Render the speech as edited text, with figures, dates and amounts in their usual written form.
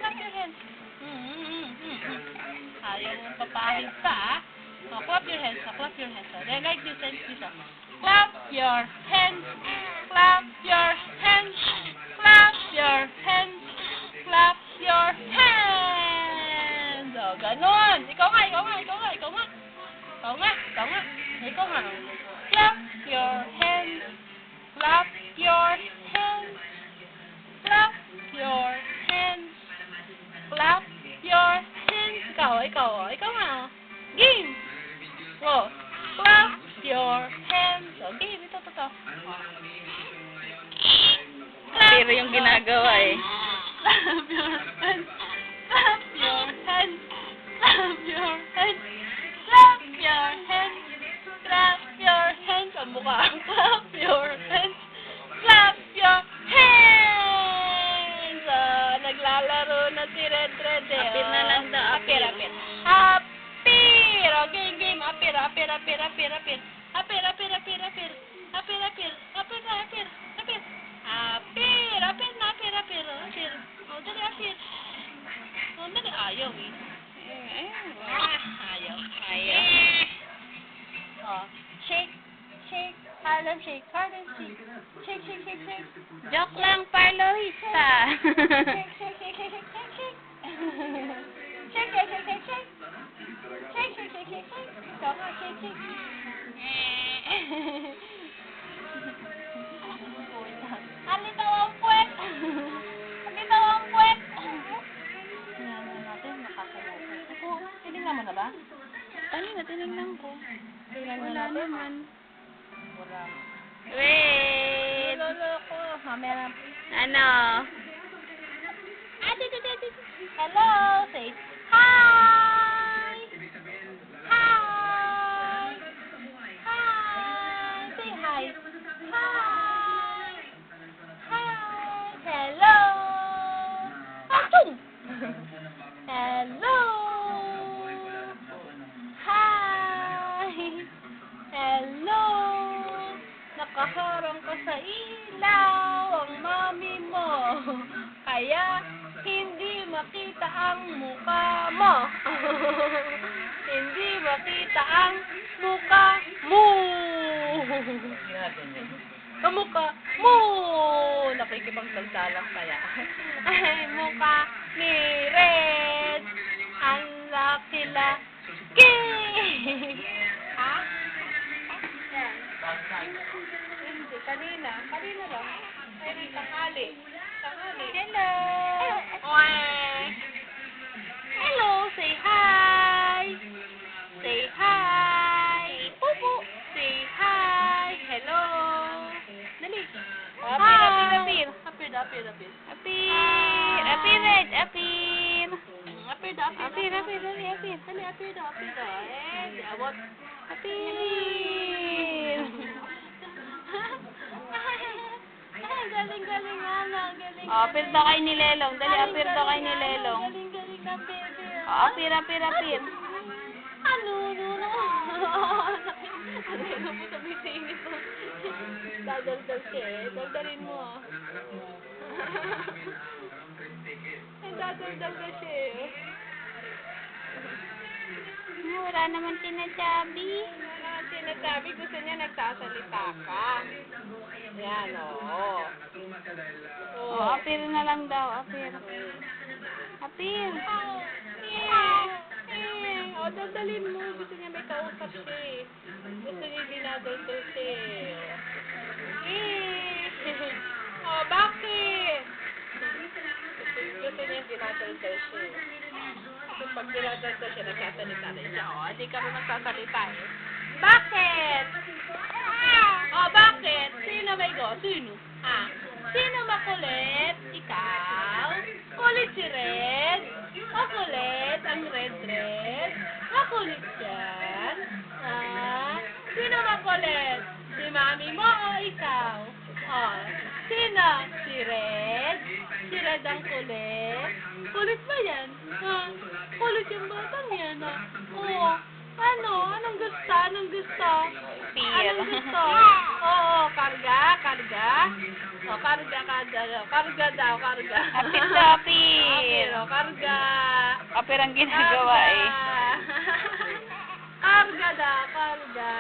clap your hands. Ayaw mo papahid ka, ah. Oh, clap your hands. Oh, clap your hands. Oh, then like this and this. Oh. Clap your hands. Clap your hands. Clap your hands. Clap your hands. Oh, ganon. Ikaw nga. Ikaw nga. Clap your hands. Clap your hands. Clap your hands. Clap your hands. Ikaw nga. Oh. Game. Oh, clap your hands. Oh, game. Ito. Pero yung ginagawa eh. Clap your hands. Clap your hands. Clap your hands. Clap your hands. Clap your hands. Ang mukha. Clap your hands. Clap your hands. Naglalaro na si Red. Apir na lang daw. Apir. Game. Apir. Oh, dali, apir. Oh, dali, ayaw eh. Ayaw. Oh, shake. Hard and shake. Shake. Joke lang, parlohista. Shake. Ikaw nga, shake. Halitaw ang puwet. Tingnan natin, nakakalaw ko. Tinignan mo na ba? Tinignan ko. Tingnan Wala natin. naman. Wala. Wait. Lolo ko. Mamaya na. Ano? Hello. Say hi. Say hi. Hello. Achtung. Hello. Hi. Hello. Nakaharang ka sa ilaw ang mami mo. Kaya hindi makita ang mukha mo. Hindi makita ang mukha mo. Kamukha mo. Nakikipagsalsalang kaya. Ay, mukha ni Red. Ang laki-laki. Ha? Yan. Hindi, kanina lang. Ay, tanghali. Hello. Hello, say hi. Say hi. Pupu. Say hi. Hello. Dali. Apir. Galing nga. Oh, apir daw kay ni Lelong. Dali, apir daw kay ni Lelong. Galing na, baby. Oh, apir. Ano? Ano mo sa bisingit mo? Dadaldal ka eh. Daldalin mo. Dadaldal ka siya eh. Wala naman sinasabi. Sinasabi, gusto niya nagsasalita ka. Yan, oo. Oh, apir na lang daw. Apir. O, dadalhin mo. Gusto niya may kausap siya eh. Gusto niya dinadaldal siya eh. O, bakit? Gusto niya dinadaldal siya eh. Pag dinadaldal siya, nagsasalita rin siya. O, hindi ka rin nagsasalita eh. Bakit? Bakit? Sino may go? Sino? Sino makulit? Ikaw? Kulit si Red? Makulit ang Red. Makulit yan? Sino makulit? Si mami mo o ikaw? Sino? Si Red? Si Red ang kulit? Kulit ba yan? Kulit yung batang yan Oo. Ano? Anong gusto? Anong gusto? Feel. Anong gusto? Oo, karga, karga. O, karga, karga. Karga daw, karga. Apir daw, apir. Apir, o, karga. Apir ang ginagawa eh. Karga daw, karga.